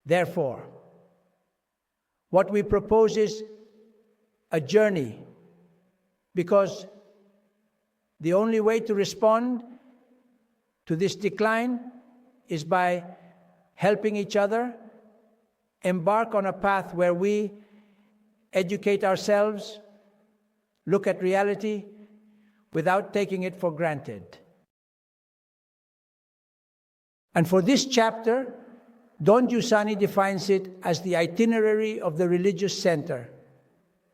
Therefore, what we propose is a journey, because the only way to respond to this decline is by helping each other embark on a path where we educate ourselves, look at reality without taking it for granted. And for this chapter, Don Giussani defines it as the itinerary of the religious center.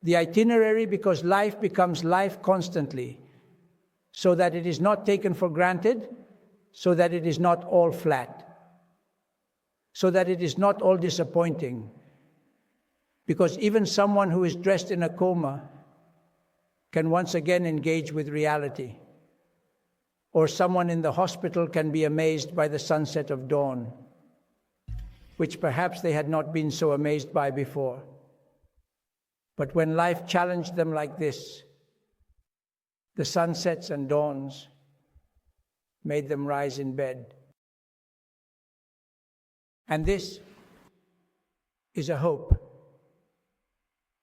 The itinerary because life becomes life constantly, so that it is not taken for granted, so that it is not all flat, so that it is not all disappointing. Because even someone who is dressed in a coma can once again engage with reality. Or someone in the hospital can be amazed by the sunset of dawn, which perhaps they had not been so amazed by before. But when life challenged them like this, the sunsets and dawns made them rise in bed. And this is a hope.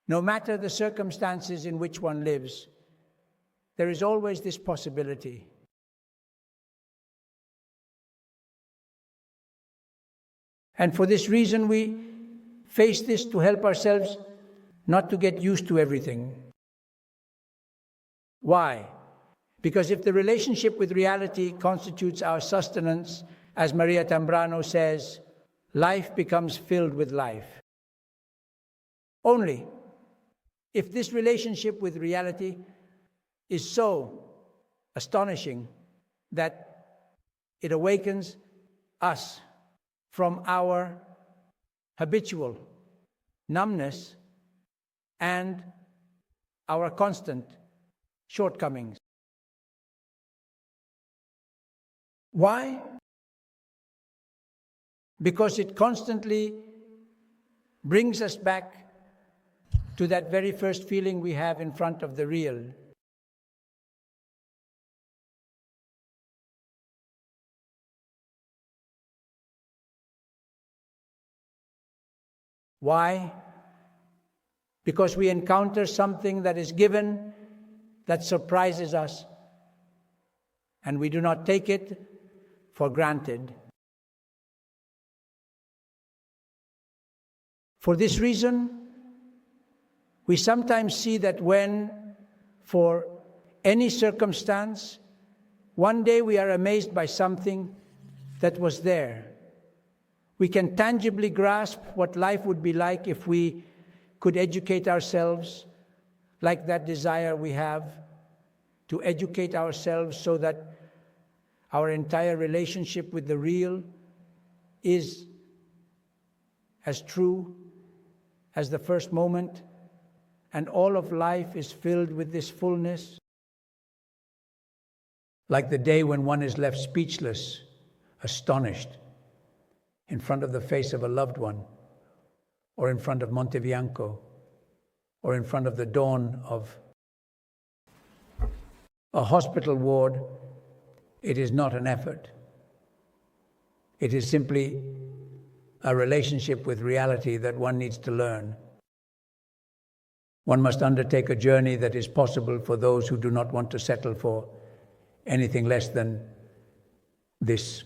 No matter the circumstances in which one lives, there is always this possibility. And for this reason, we face this to help ourselves not to get used to everything. Why? Because if the relationship with reality constitutes our sustenance, as Maria Tambrano says, life becomes filled with life. Only if this relationship with reality is so astonishing that it awakens us from our habitual numbness and our constant shortcomings. Why? Because it constantly brings us back to that very first feeling we have in front of the real. Why? Because we encounter something that is given that surprises us, and we do not take it for granted. For this reason, we sometimes see that when, for any circumstance, one day we are amazed by something that was there. We can tangibly grasp what life would be like if we could educate ourselves, like that desire we have to educate ourselves so that our entire relationship with the real is as true as the first moment, and all of life is filled with this fullness. Like the day when one is left speechless, astonished, in front of the face of a loved one, or in front of Monte Bianco, or in front of the dawn of a hospital ward. It is not an effort. It is simply a relationship with reality that one needs to learn. One must undertake a journey that is possible for those who do not want to settle for anything less than this.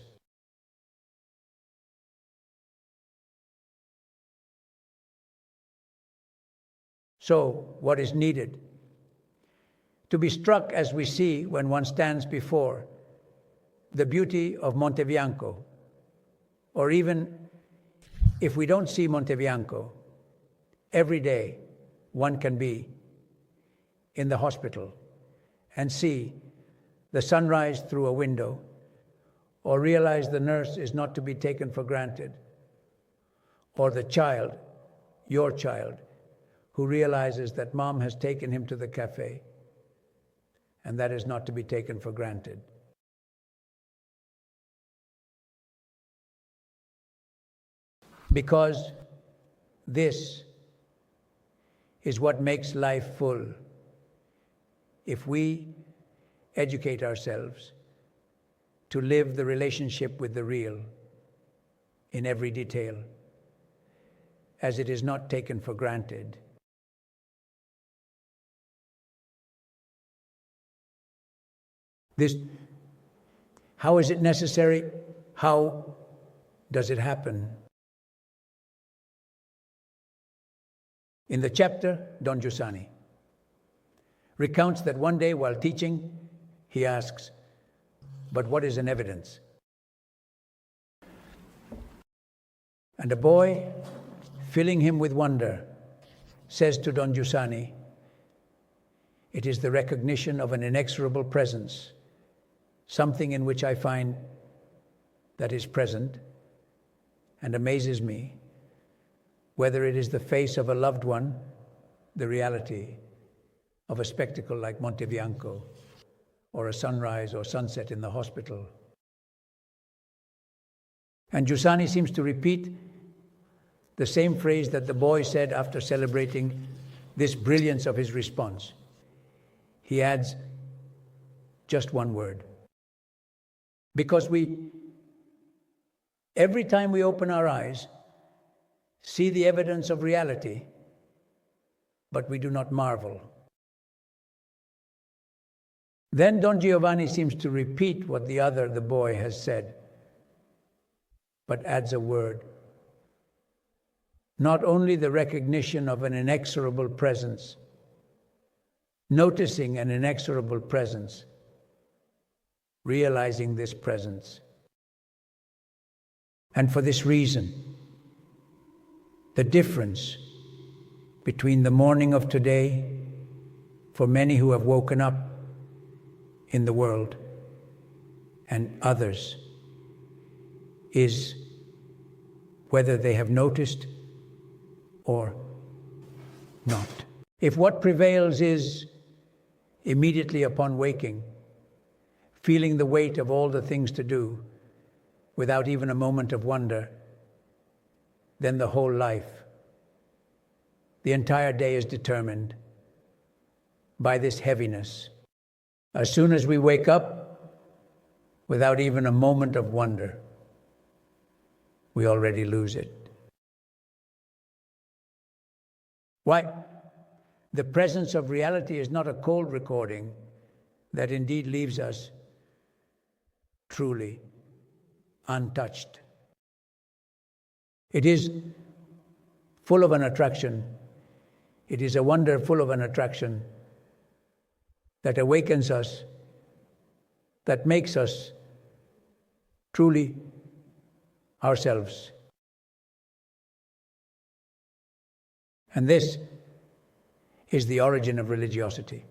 So, what is needed? To be struck, as we see when one stands before the beauty of Monte Bianco, or even if we don't see Monte Bianco, every day one can be in the hospital and see the sunrise through a window, or realize the nurse is not to be taken for granted, or the child, your child, who realizes that mom has taken him to the cafe, and that is not to be taken for granted. Because this is what makes life full. If we educate ourselves to live the relationship with the real in every detail. as it is not taken for granted. How is it necessary? How does it happen? In the chapter, Don Giussani recounts that one day while teaching, he asks, "But what is an evidence?" And a boy, filling him with wonder, says to Don Giussani, "It is the recognition of an inexorable presence, something in which I find that is present and amazes me, whether it is the face of a loved one, the reality of a spectacle like Monte Bianco, or a sunrise or sunset in the hospital." And Giussani seems to repeat the same phrase that the boy said after celebrating this brilliance of his response. He adds just one word. Because every time we open our eyes, see the evidence of reality, but we do not marvel. Then Don Giovanni seems to repeat what the boy has said, but adds a word. Not only the recognition of an inexorable presence, noticing an inexorable presence, realizing this presence. And for this reason, the difference between the morning of today, for many who have woken up in the world, and others, is whether they have noticed or not. If what prevails is immediately upon waking, feeling the weight of all the things to do without even a moment of wonder, then the whole life, the entire day is determined by this heaviness. As soon as we wake up, without even a moment of wonder, we already lose it. Why? The presence of reality is not a cold recording that indeed leaves us truly untouched. It is full of an attraction. It is a wonder full of an attraction that awakens us, that makes us truly ourselves. And this is the origin of religiosity.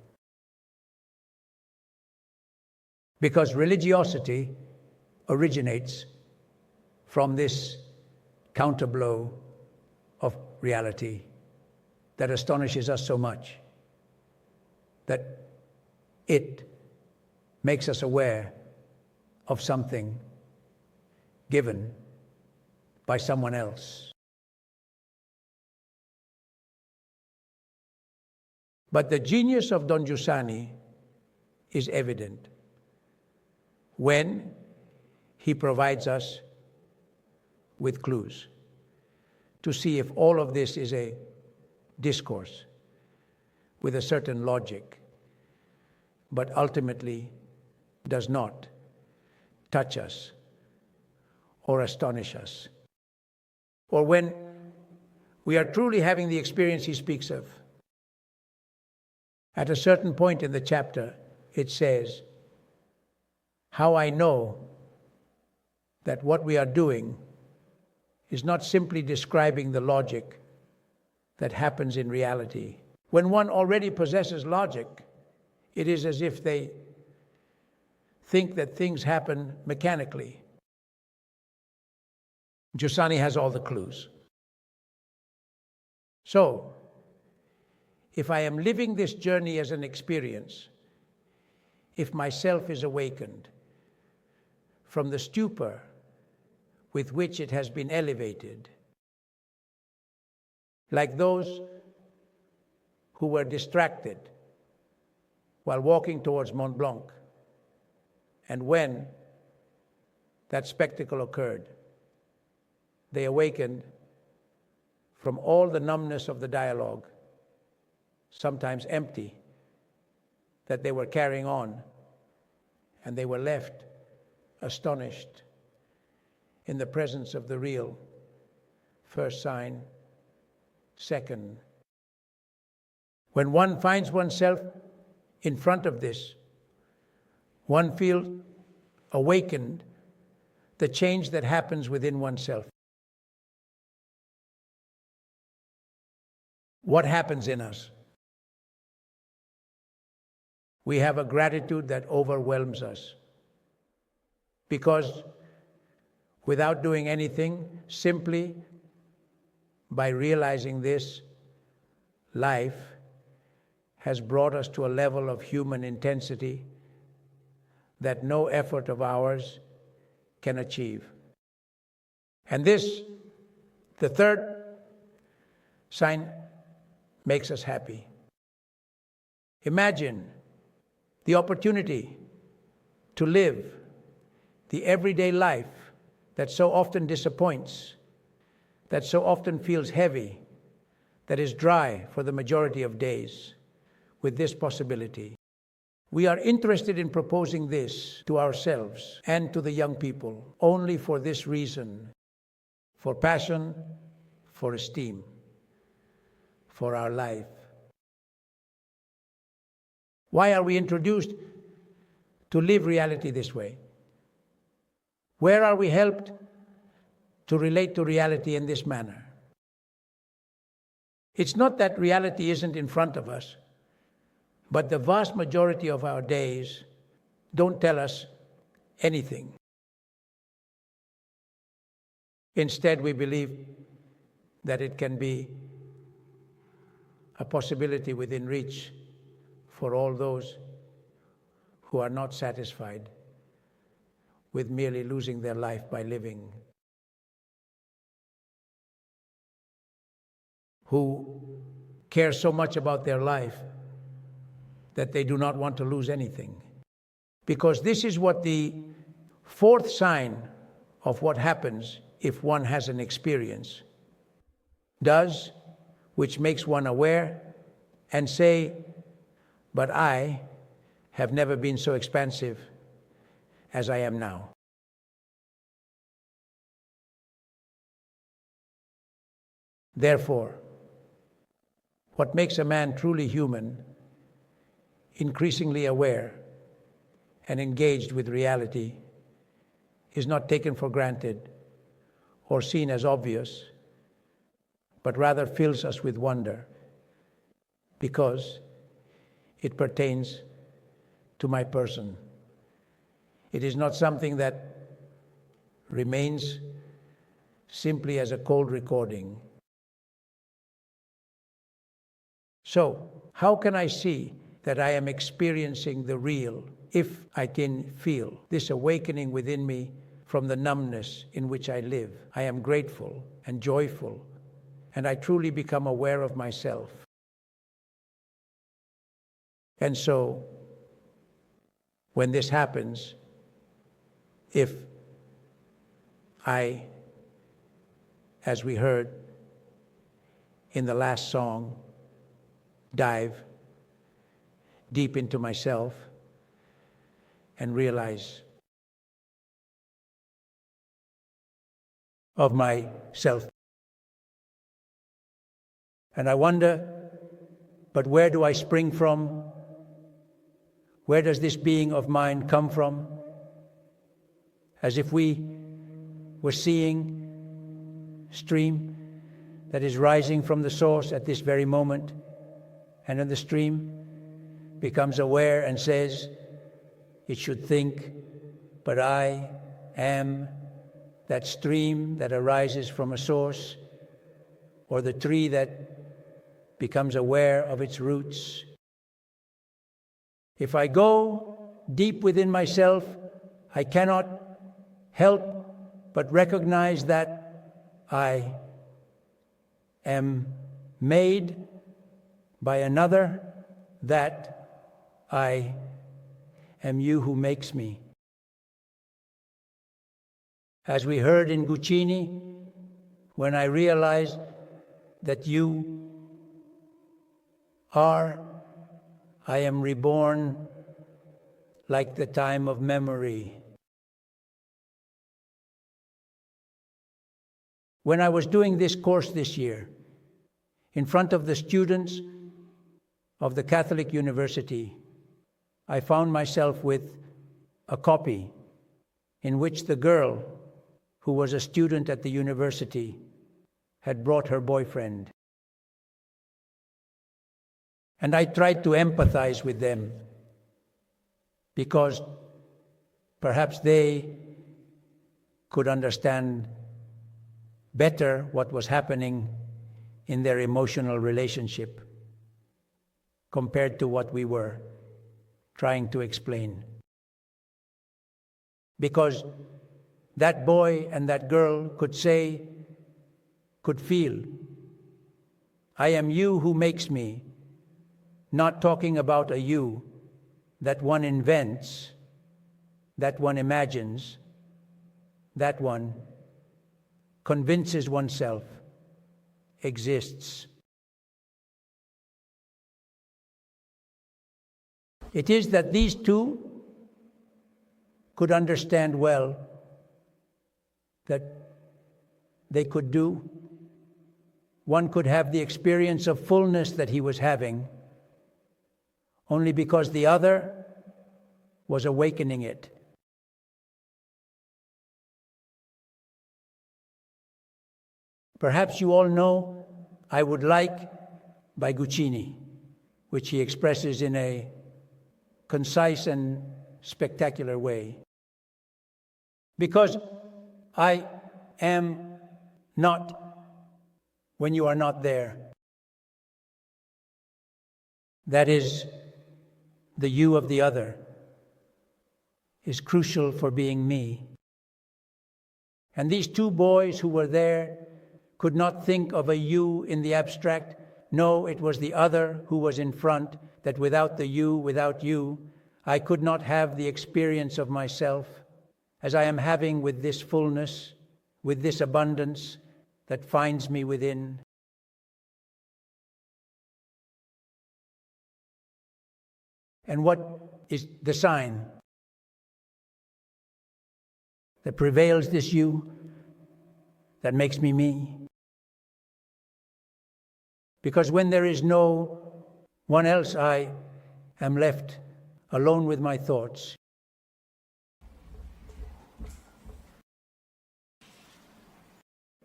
Because religiosity originates from this counterblow of reality that astonishes us so much, that it makes us aware of something given by someone else. But the genius of Don Giussani is evident when he provides us with clues to see if all of this is a discourse with a certain logic, but ultimately does not touch us or astonish us. Or when we are truly having the experience he speaks of. At a certain point in the chapter, it says, "How I know that what we are doing is not simply describing the logic that happens in reality." When one already possesses logic, it is as if they think that things happen mechanically. Giussani has all the clues. So, if I am living this journey as an experience, if myself is awakened from the stupor with which it has been elevated, like those who were distracted while walking towards Mont Blanc, and when that spectacle occurred, they awakened from all the numbness of the dialogue, sometimes empty, that they were carrying on, and they were left astonished in the presence of the real. First sign, second. When one finds oneself in front of this, one feels awakened the change that happens within oneself. What happens in us? We have a gratitude that overwhelms us, because without doing anything, simply by realizing this, life has brought us to a level of human intensity that no effort of ours can achieve. And this, the third sign, makes us happy. Imagine the opportunity to live the everyday life that so often disappoints, that so often feels heavy, that is dry for the majority of days, with this possibility. We are interested in proposing this to ourselves and to the young people only for this reason: for passion, for esteem, for our life. Why are we introduced to live reality this way? Where are we helped to relate to reality in this manner? It's not that reality isn't in front of us, but the vast majority of our days don't tell us anything. Instead, we believe that it can be a possibility within reach for all those who are not satisfied with merely losing their life by living, who care so much about their life that they do not want to lose anything. Because this is what the fourth sign of what happens if one has an experience does, which makes one aware and say, but I have never been so expansive as I am now. Therefore, what makes a man truly human, increasingly aware and engaged with reality, is not taken for granted or seen as obvious, but rather fills us with wonder, because it pertains to my person. It is not something that remains simply as a cold recording. So, how can I see that I am experiencing the real if I can feel this awakening within me from the numbness in which I live? I am grateful and joyful, and I truly become aware of myself. And so, when this happens, if I, as we heard in the last song, dive deep into myself and realize of myself. And I wonder, but where do I spring from? Where does this being of mine come from? As if we were seeing stream that is rising from the source at this very moment, and then the stream becomes aware and says, it should think, but I am that stream that arises from a source, or the tree that becomes aware of its roots. If I go deep within myself, I cannot help but recognize that I am made by another, that I am you who makes me. As we heard in Guccini, when I realized that you are, I am reborn like the time of memory. When I was doing this course this year, in front of the students of the Catholic University, I found myself with a copy in which the girl who was a student at the university had brought her boyfriend. And I tried to empathize with them because perhaps they could understand better what was happening in their emotional relationship compared to what we were trying to explain. Because that boy and that girl could say, could feel, I am you who makes me, not talking about a you that one invents, that one imagines, that one convinces oneself exists. It is that these two could understand well that they could do. One could have the experience of fullness that he was having only because the other was awakening it. Perhaps you all know I Would Like by Guccini, which he expresses in a concise and spectacular way. Because I am not when you are not there. That is, the you of the other is crucial for being me. And these two boys who were there could not think of a you in the abstract. No, it was the other who was in front, that without the you, without you, I could not have the experience of myself as I am having with this fullness, with this abundance that finds me within. And what is the sign that prevails this you, that makes me me? Because when there is no one else, I am left alone with my thoughts.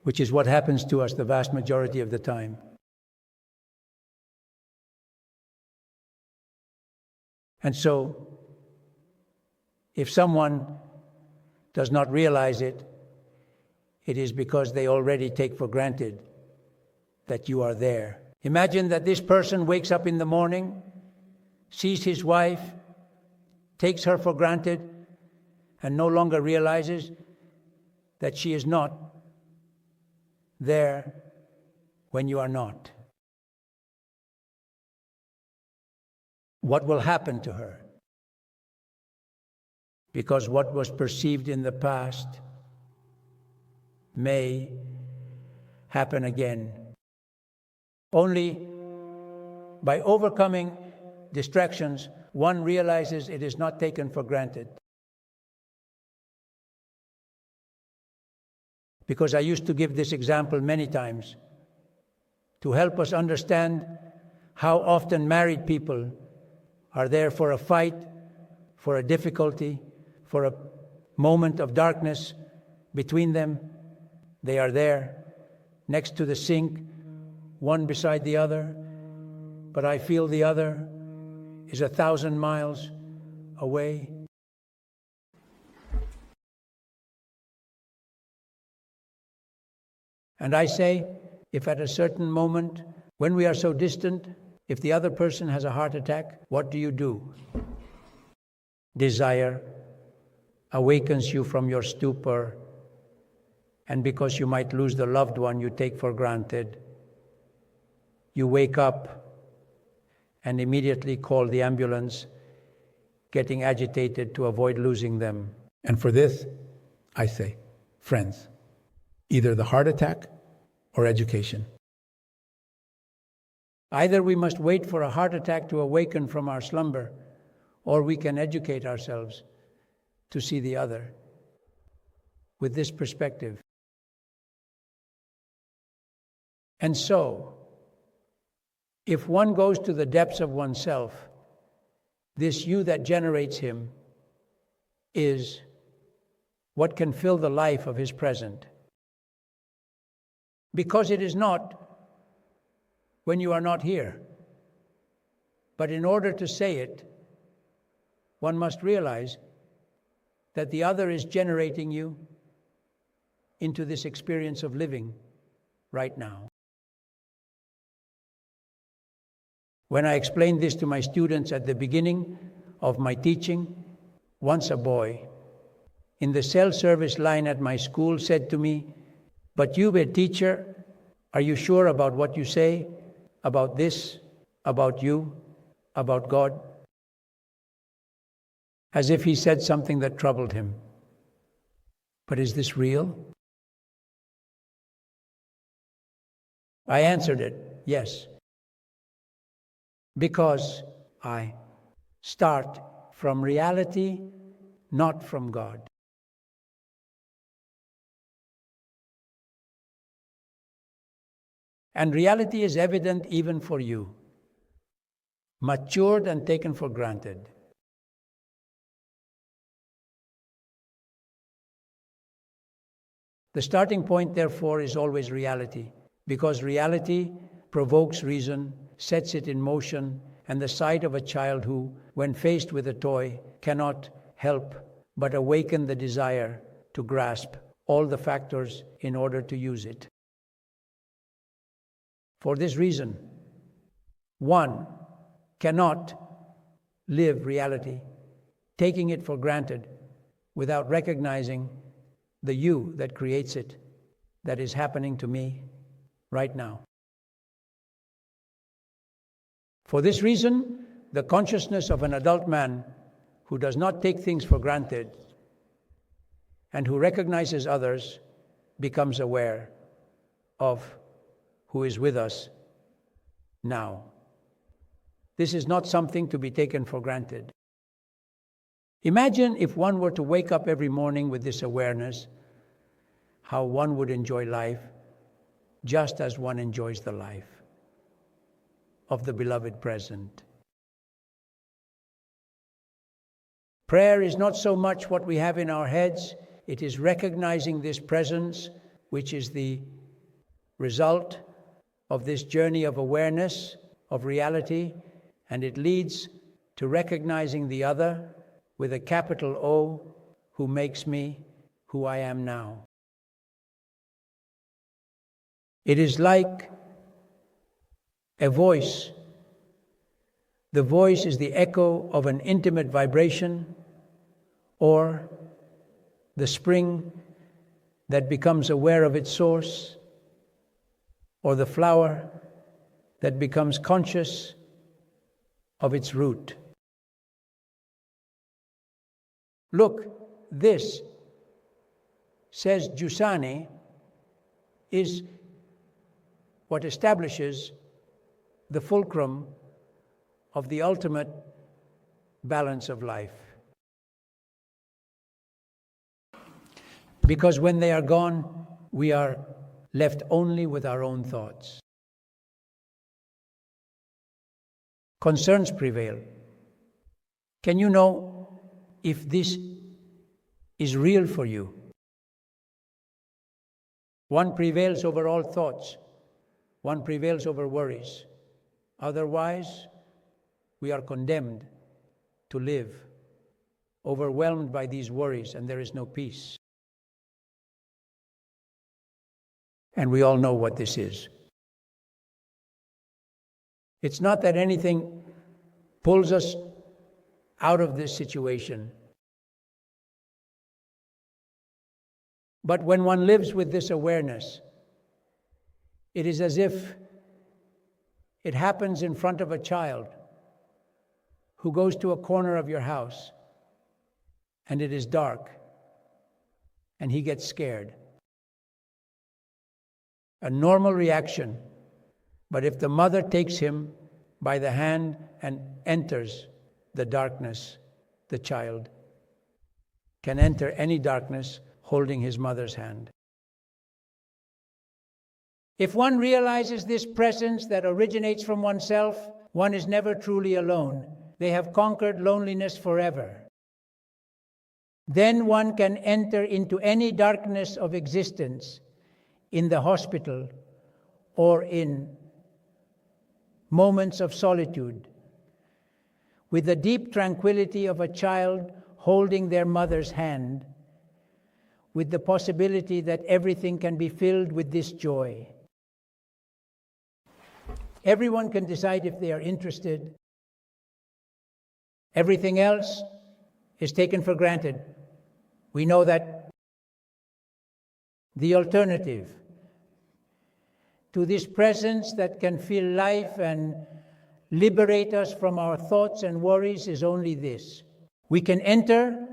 Which is what happens to us the vast majority of the time. And so, if someone does not realize it, it is because they already take for granted that you are there. Imagine that this person wakes up in the morning, sees his wife, takes her for granted, and no longer realizes that she is not there when you are not. What will happen to her? Because what was perceived in the past may happen again. Only by overcoming distractions, one realizes it is not taken for granted. Because I used to give this example many times to help us understand how often married people are there for a fight, for a difficulty, for a moment of darkness between them. They are there next to the sink, one beside the other, but I feel the other is 1,000 miles away. And I say, if at a certain moment, when we are so distant, if the other person has a heart attack, what do? Desire awakens you from your stupor, and because you might lose the loved one you take for granted, you wake up and immediately call the ambulance, getting agitated to avoid losing them. And for this, I say, friends, either the heart attack or education. Either we must wait for a heart attack to awaken from our slumber, or we can educate ourselves to see the other with this perspective. And so, if one goes to the depths of oneself, this you that generates him is what can fill the life of his present. Because it is not when you are not here. But in order to say it, one must realize that the other is generating you into this experience of living right now. When I explained this to my students at the beginning of my teaching, once a boy in the cell service line at my school said to me, "But you, a teacher, are you sure about what you say, about this, about you, about God?" As if he said something that troubled him. But is this real? I answered it, yes. Because I start from reality, not from God. And reality is evident even for you, matured and taken for granted. The starting point, therefore, is always reality, because reality provokes reason, sets it in motion, and the sight of a child who, when faced with a toy, cannot help but awaken the desire to grasp all the factors in order to use it. For this reason, one cannot live reality, taking it for granted, without recognizing the you that creates it, that is happening to me right now. For this reason, the consciousness of an adult man who does not take things for granted and who recognizes others becomes aware of who is with us now. This is not something to be taken for granted. Imagine if one were to wake up every morning with this awareness, how one would enjoy life just as one enjoys the life of the beloved present. Prayer is not so much what we have in our heads, it is recognizing this presence, which is the result of this journey of awareness, of reality, and it leads to recognizing the other with a capital O, who makes me who I am now. It is like a voice. The voice is the echo of an intimate vibration, or the spring that becomes aware of its source, or the flower that becomes conscious of its root. Look, this, says Giussani, is what establishes the fulcrum of the ultimate balance of life. Because when they are gone, we are left only with our own thoughts. Concerns prevail. Can you know if this is real for you? One prevails over all thoughts. One prevails over worries. Otherwise, we are condemned to live overwhelmed by these worries, and there is no peace. And we all know what this is. It's not that anything pulls us out of this situation. But when one lives with this awareness, it is as if it happens in front of a child who goes to a corner of your house and it is dark and he gets scared. A normal reaction But if the mother takes him by the hand and enters the darkness, the child can enter any darkness holding his mother's hand. If one realizes this presence that originates from oneself, one is never truly alone. They have conquered loneliness forever. Then one can enter into any darkness of existence, in the hospital or in moments of solitude, with the deep tranquility of a child holding their mother's hand, with the possibility that everything can be filled with this joy. Everyone can decide if they are interested. Everything else is taken for granted. We know that the alternative to this presence that can fill life and liberate us from our thoughts and worries is only this. We can enter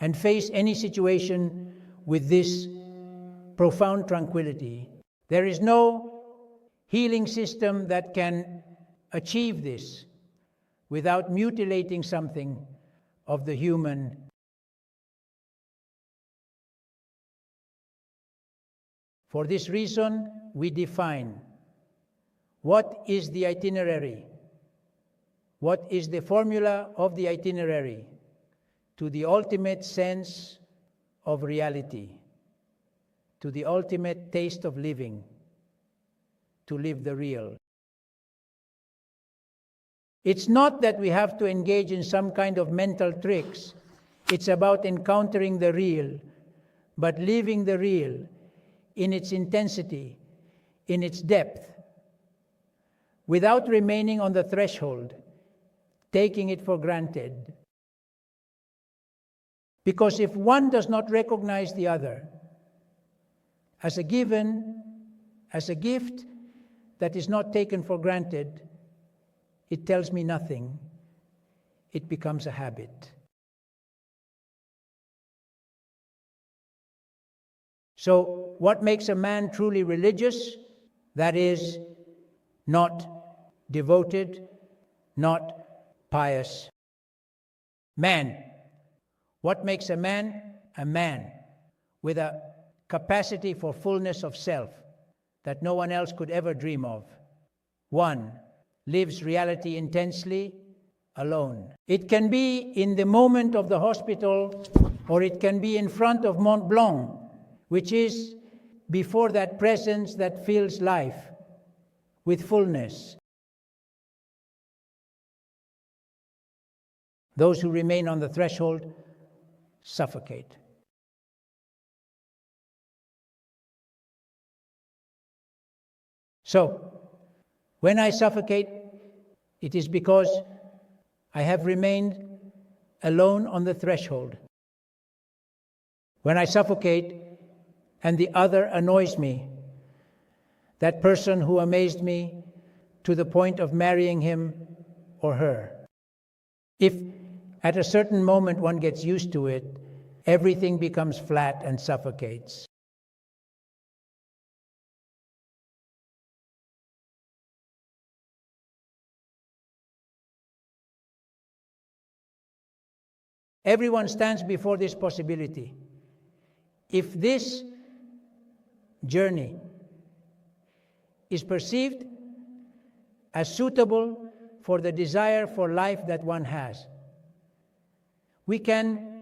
and face any situation with this profound tranquility. There is no healing system that can achieve this without mutilating something of the human. For this reason, we define what is the itinerary, what is the formula of the itinerary to the ultimate sense of reality, to the ultimate taste of living, to live the real. It's not that we have to engage in some kind of mental tricks. It's about encountering the real, but living the real in its intensity, in its depth, without remaining on the threshold, taking it for granted. Because if one does not recognize the other as a given, as a gift that is not taken for granted, it tells me nothing. It becomes a habit. So, what makes a man truly religious? That is, not devoted, not pious. Man. What makes a man? A man with a capacity for fullness of self that no one else could ever dream of. One lives reality intensely, alone. It can be in the moment of the hospital, or it can be in front of Mont Blanc, which is before that presence that fills life with fullness. Those who remain on the threshold suffocate. So, when I suffocate, it is because I have remained alone on the threshold. When I suffocate and the other annoys me, that person who amazed me to the point of marrying him or her. If at a certain moment one gets used to it, everything becomes flat and suffocates. Everyone stands before this possibility. If this journey is perceived as suitable for the desire for life that one has, we can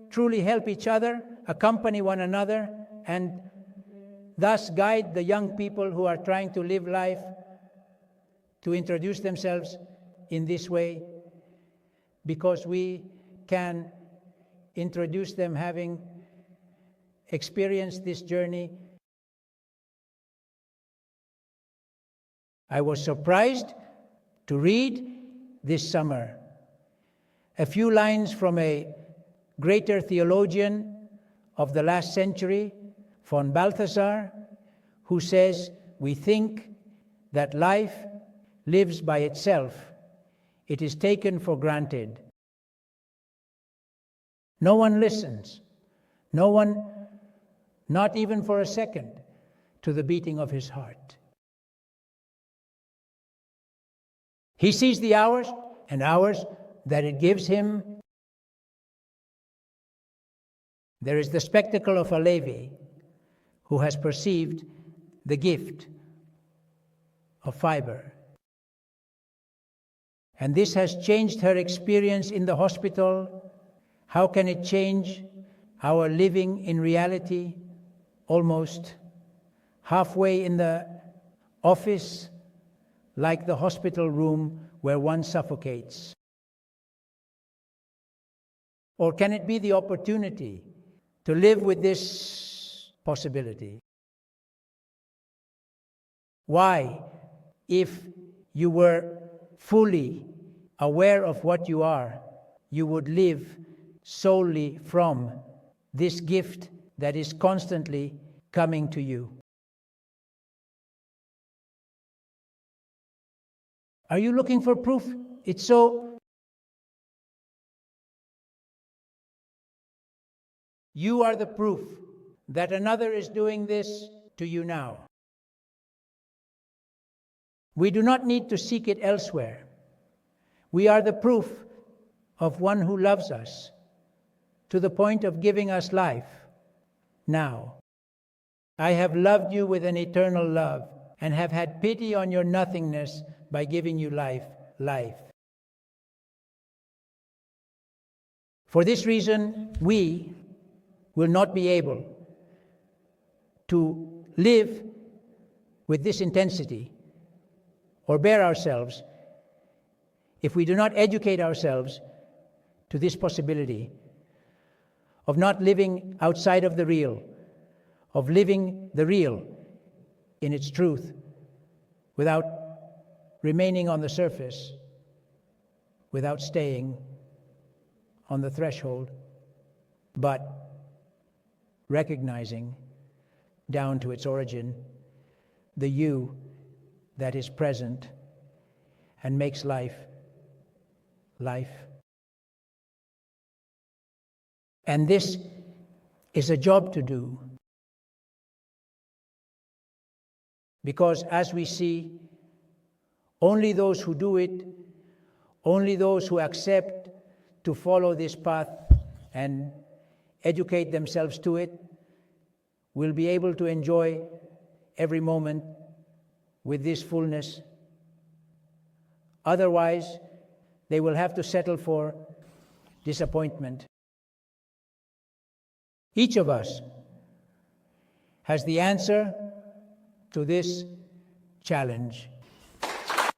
truly help each other, accompany one another, and thus guide the young people who are trying to live life to introduce themselves in this way, because we can introduce them having experienced this journey. I was surprised to read this summer a few lines from a greater theologian of the last century, von Balthasar, who says, "We think that life lives by itself. It is taken for granted. No one listens, no one, not even for a second, to the beating of his heart. He sees the hours and hours that it gives him. There is the spectacle of a Levi who has perceived the gift of fiber. And this has changed her experience in the hospital. How can it change our living in reality? Almost halfway in the office, like the hospital room where one suffocates. Or can it be the opportunity to live with this possibility? Why, if you were fully aware of what you are, you would live solely from this gift that is constantly coming to you? Are you looking for proof? It's so. You are the proof that another is doing this to you now. We do not need to seek it elsewhere. We are the proof of one who loves us to the point of giving us life now. I have loved you with an eternal love and have had pity on your nothingness by giving you life. For this reason, we will not be able to live with this intensity or bear ourselves if we do not educate ourselves to this possibility of not living outside of the real, of living the real in its truth without remaining on the surface, without staying on the threshold, but recognizing down to its origin the you that is present and makes life. And this is a job to do, because as we see, only those who do it, only those who accept to follow this path and educate themselves to it will be able to enjoy every moment with this fullness. Otherwise, they will have to settle for disappointment. Each of us has the answer to this challenge.